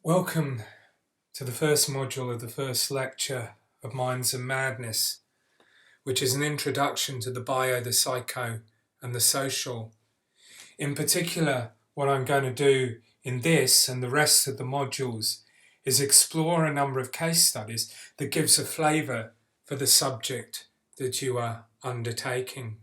Welcome to the first module of the first lecture of Minds and Madness, which is an introduction to the bio, the psycho, and the social. In particular, what I'm going to do in this and the rest of the modules is explore a number of case studies that gives a flavour for the subject that you are undertaking.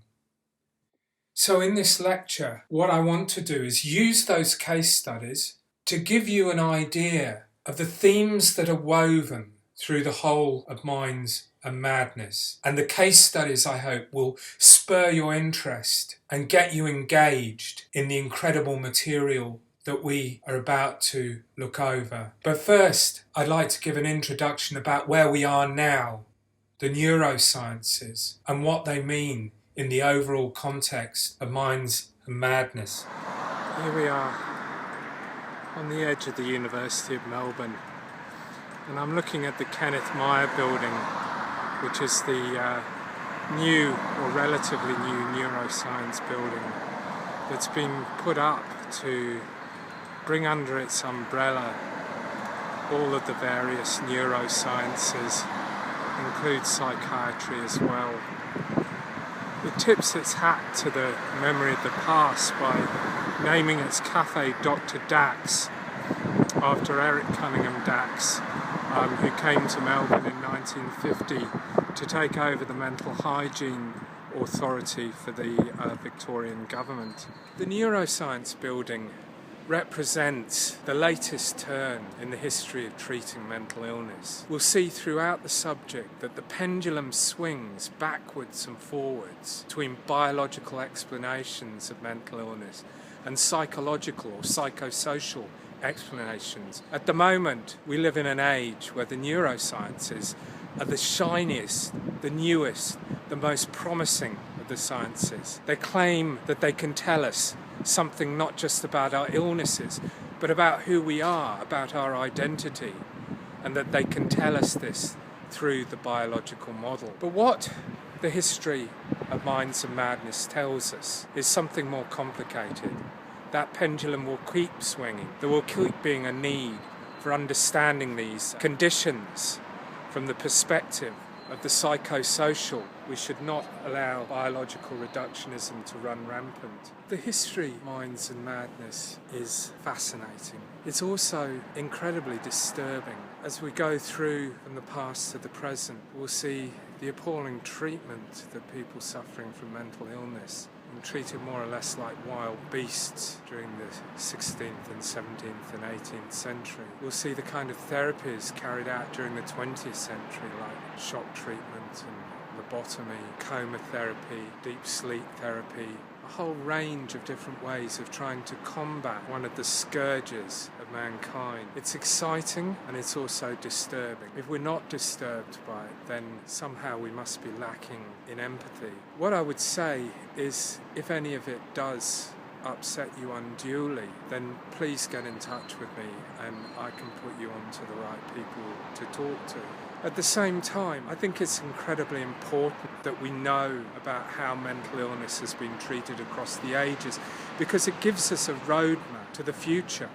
So in this lecture, what I want to do is use those case studies to give you an idea of the themes that are woven through the whole of Minds and Madness. And the case studies, I hope, will spur your interest and get you engaged in the incredible material that we are about to look over. But first, I'd like to give an introduction about where we are now, the neurosciences, and what they mean in the overall context of Minds and Madness. Here we are on the edge of the University of Melbourne, and I'm looking at the Kenneth Myer building, which is the new or relatively new neuroscience building that's been put up to bring under its umbrella all of the various neurosciences, include psychiatry as well. It tips its hat to the memory of the past by naming its cafe Dr. Dax after Eric Cunningham Dax, who came to Melbourne in 1950 to take over the mental hygiene authority for the Victorian government. The neuroscience building represents the latest turn in the history of treating mental illness. We'll see throughout the subject that the pendulum swings backwards and forwards between biological explanations of mental illness and psychological or psychosocial explanations. At the moment, we live in an age where the neurosciences are the shiniest, the newest, the most promising of the sciences. They claim that they can tell us something not just about our illnesses, but about who we are, about our identity, and that they can tell us this through the biological model. But what the history of Minds and Madness tells us is something more complicated. That pendulum will keep swinging. There will keep being a need for understanding these conditions from the perspective of the psychosocial. We should not allow biological reductionism to run rampant. The history of Minds and Madness is fascinating. It's also incredibly disturbing. As we go through from the past to the present, we'll see the appalling treatment that people suffering from mental illness were treated more or less like wild beasts during the 16th and 17th and 18th century. We'll see the kind of therapies carried out during the 20th century, like shock treatment and lobotomy, coma therapy, deep sleep therapy, a whole range of different ways of trying to combat one of the scourges of mankind. It's exciting and it's also disturbing. If we're not disturbed by it, then somehow we must be lacking in empathy. What I would say is, if any of it does upset you unduly, then please get in touch with me and I can put you on to the right people to talk to. At the same time, I think it's incredibly important that we know about how mental illness has been treated across the ages, because it gives us a roadmap to the future.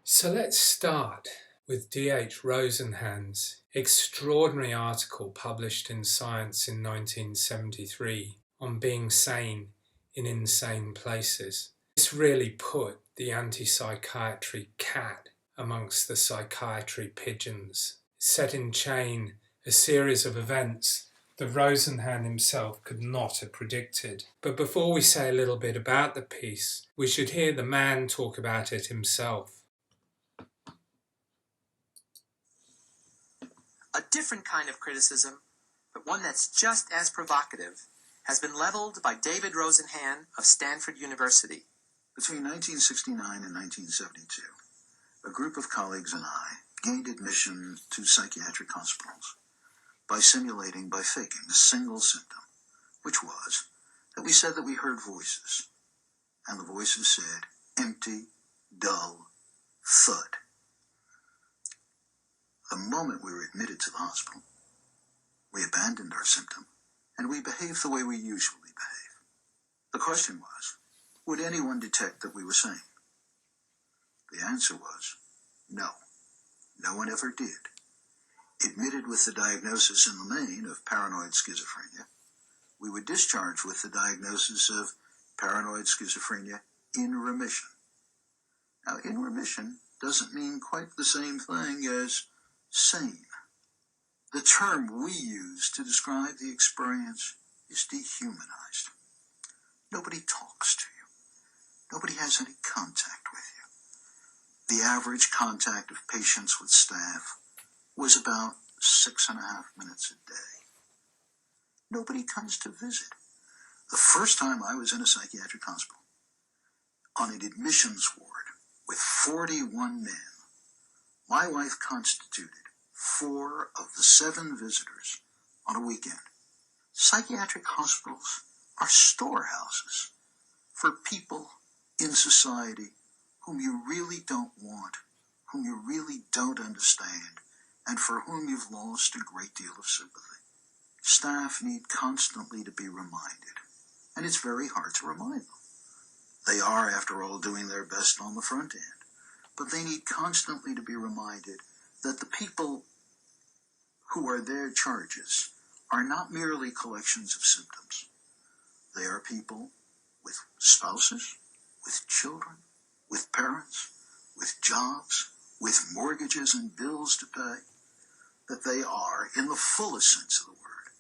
So let's start with D.H. Rosenhan's extraordinary article published in Science in 1973 on being sane in insane places. This really put the anti-psychiatry cat amongst the psychiatry pigeons. Set in chain a series of events that Rosenhan himself could not have predicted. But before we say a little bit about the piece, we should hear the man talk about it himself. A different kind of criticism, but one that's just as provocative, has been leveled by David Rosenhan of Stanford University. Between 1969 and 1972, a group of colleagues and I gained admission to psychiatric hospitals by faking a single symptom, which was that we said that we heard voices, and the voices said, empty, dull, thud. The moment we were admitted to the hospital, we abandoned our symptom, and we behaved the way we usually behave. The question was, would anyone detect that we were sane? The answer was, no. No one ever did. Admitted with the diagnosis in the main of paranoid schizophrenia, we would discharge with the diagnosis of paranoid schizophrenia in remission. Now, in remission doesn't mean quite the same thing as sane. The term we use to describe the experience is dehumanized. Nobody talks to you. Nobody has any contact with you. The average contact of patients with staff was about 6.5 minutes a day. Nobody comes to visit. The first time I was in a psychiatric hospital, on an admissions ward with 41 men, my wife constituted 4 of the 7 visitors on a weekend. Psychiatric hospitals are storehouses for people in society whom you really don't want, whom you really don't understand, and for whom you've lost a great deal of sympathy. Staff need constantly to be reminded, and it's very hard to remind them. They are, after all, doing their best on the front end, but they need constantly to be reminded that the people who are their charges are not merely collections of symptoms. They are people with spouses, with children, with parents, with jobs, with mortgages and bills to pay, that they are, in the fullest sense of the word,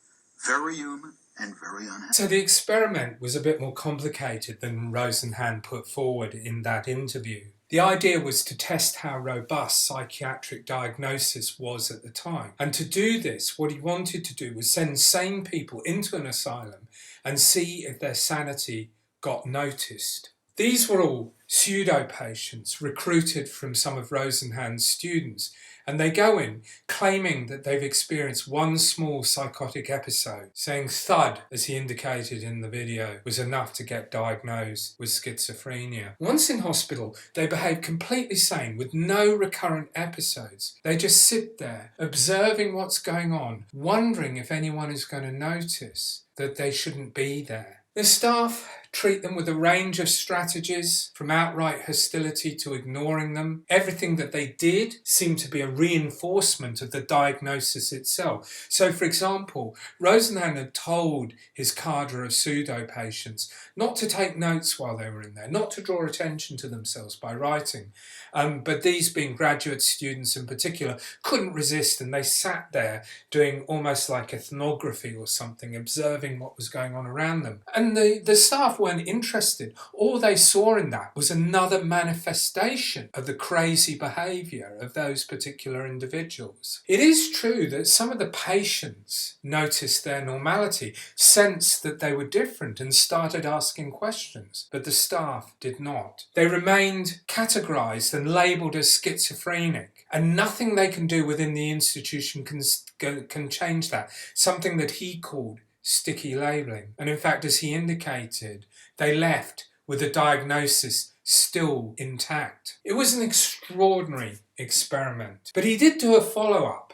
very human and very unhappy. So the experiment was a bit more complicated than Rosenhan put forward in that interview. The idea was to test how robust psychiatric diagnosis was at the time. And to do this, what he wanted to do was send sane people into an asylum and see if their sanity got noticed. These were all pseudo-patients recruited from some of Rosenhan's students, and they go in claiming that they've experienced one small psychotic episode, saying thud, as he indicated in the video, was enough to get diagnosed with schizophrenia. Once in hospital, they behave completely sane with no recurrent episodes. They just sit there, observing what's going on, wondering if anyone is going to notice that they shouldn't be there. The staff treat them with a range of strategies, from outright hostility to ignoring them. Everything that they did seemed to be a reinforcement of the diagnosis itself. So, for example, Rosenhan had told his cadre of pseudo-patients not to take notes while they were in there, not to draw attention to themselves by writing. But these, being graduate students in particular, couldn't resist, and they sat there doing almost like ethnography or something, observing what was going on around them. And the staff weren't interested. All they saw in that was another manifestation of the crazy behaviour of those particular individuals. It is true that some of the patients noticed their normality, sensed that they were different, and started asking questions, but the staff did not. They remained categorised and labelled as schizophrenic, and nothing they can do within the institution can change that. Something that he called sticky labelling. And in fact, as he indicated, they left with the diagnosis still intact. It was an extraordinary experiment. But he did do a follow-up.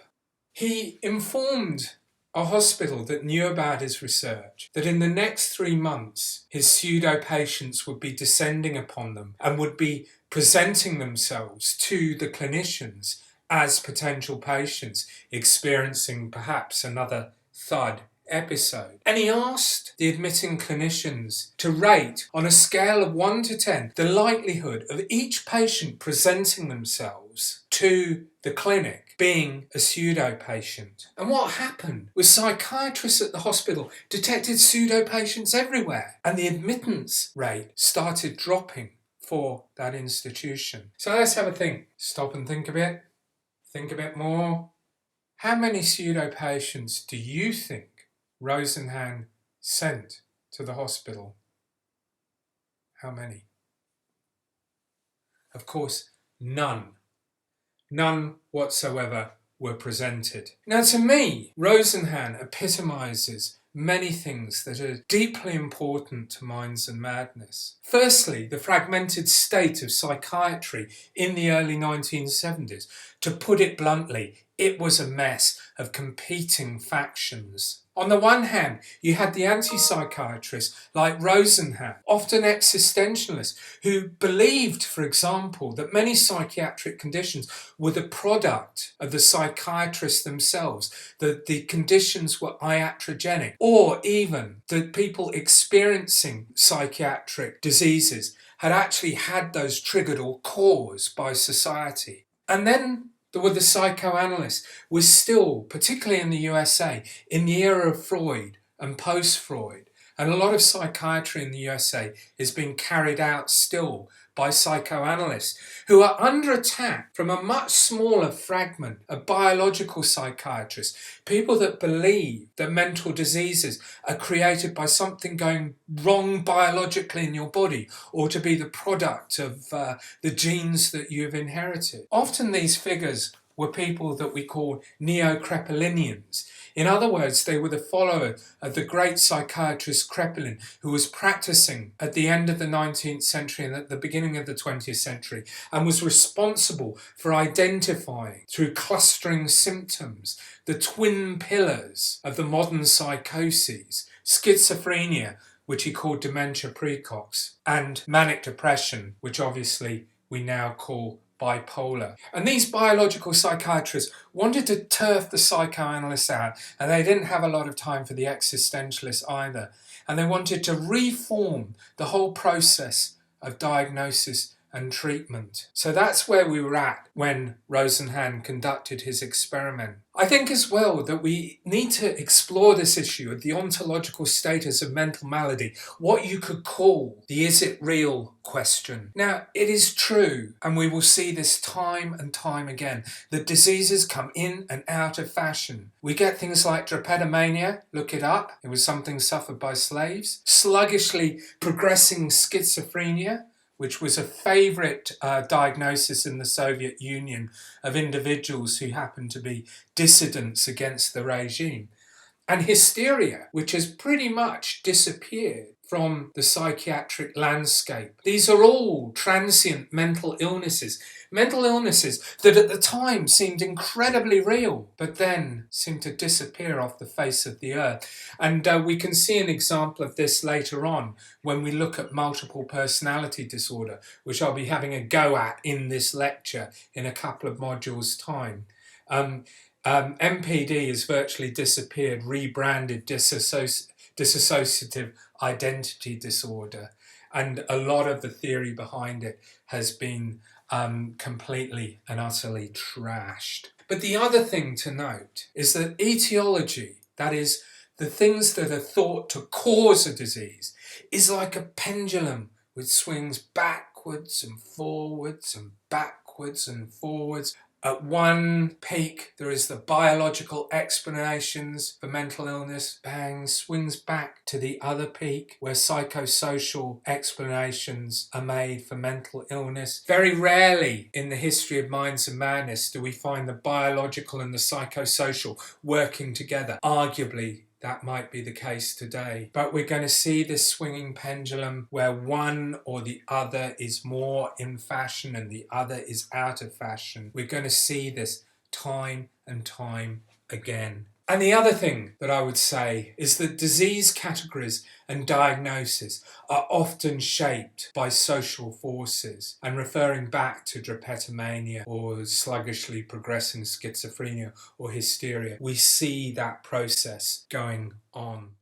He informed a hospital that knew about his research that in the next 3 months his pseudo-patients would be descending upon them and would be presenting themselves to the clinicians as potential patients experiencing perhaps another thud episode. And he asked the admitting clinicians to rate on a scale of 1 to 10 the likelihood of each patient presenting themselves to the clinic being a pseudo-patient. And what happened was psychiatrists at the hospital detected pseudo-patients everywhere, and the admittance rate started dropping for that institution. So let's have a think. Stop and think a bit. Think a bit more. How many pseudo-patients do you think Rosenhan sent to the hospital? How many? Of course, none. None whatsoever were presented. Now, to me, Rosenhan epitomises many things that are deeply important to Minds and Madness. Firstly, the fragmented state of psychiatry in the early 1970s. To put it bluntly, It was a mess of competing factions. On the one hand, you had the anti-psychiatrists like Rosenhan, often existentialists, who believed, for example, that many psychiatric conditions were the product of the psychiatrists themselves, that the conditions were iatrogenic, or even that people experiencing psychiatric diseases had actually had those triggered or caused by society. And then there were the psychoanalysts, was still, particularly in the USA, in the era of Freud and post-Freud. And a lot of psychiatry in the USA is being carried out still by psychoanalysts who are under attack from a much smaller fragment of biological psychiatrists, people that believe that mental diseases are created by something going wrong biologically in your body or to be the product of the genes that you've inherited. Often these figures were people that we call neo-Krepelinians. In other words, they were the followers of the great psychiatrist Krepelin, who was practicing at the end of the 19th century and at the beginning of the 20th century, and was responsible for identifying, through clustering symptoms, the twin pillars of the modern psychoses: schizophrenia, which he called dementia praecox, and manic depression, which obviously we now call bipolar. And these biological psychiatrists wanted to turf the psychoanalysts out, and they didn't have a lot of time for the existentialists either. And they wanted to reform the whole process of diagnosis and treatment. So that's where we were at when Rosenhan conducted his experiment. I think as well that we need to explore this issue of the ontological status of mental malady, what you could call the is it real question. Now, it is true, and we will see this time and time again, that diseases come in and out of fashion. We get things like drapetomania, look it up, it was something suffered by slaves. Sluggishly progressing schizophrenia, which was a favourite diagnosis in the Soviet Union of individuals who happened to be dissidents against the regime. And hysteria, which has pretty much disappeared from the psychiatric landscape. These are all transient mental illnesses that at the time seemed incredibly real, but then seemed to disappear off the face of the earth. And we can see an example of this later on when we look at multiple personality disorder, which I'll be having a go at in this lecture in a couple of modules' time. MPD has virtually disappeared, rebranded dissociative identity disorder, and a lot of the theory behind it has been completely and utterly trashed. But the other thing to note is that etiology, that is, the things that are thought to cause a disease, is like a pendulum which swings backwards and forwards and backwards and forwards. At one peak, there is the biological explanations for mental illness, bang, swings back to the other peak where psychosocial explanations are made for mental illness. Very rarely in the history of Minds and Madness do we find the biological and the psychosocial working together. Arguably, that might be the case today. But we're going to see this swinging pendulum where one or the other is more in fashion and the other is out of fashion. We're going to see this time and time again. And the other thing that I would say is that disease categories and diagnosis are often shaped by social forces. And referring back to drapetomania or sluggishly progressing schizophrenia or hysteria, we see that process going on.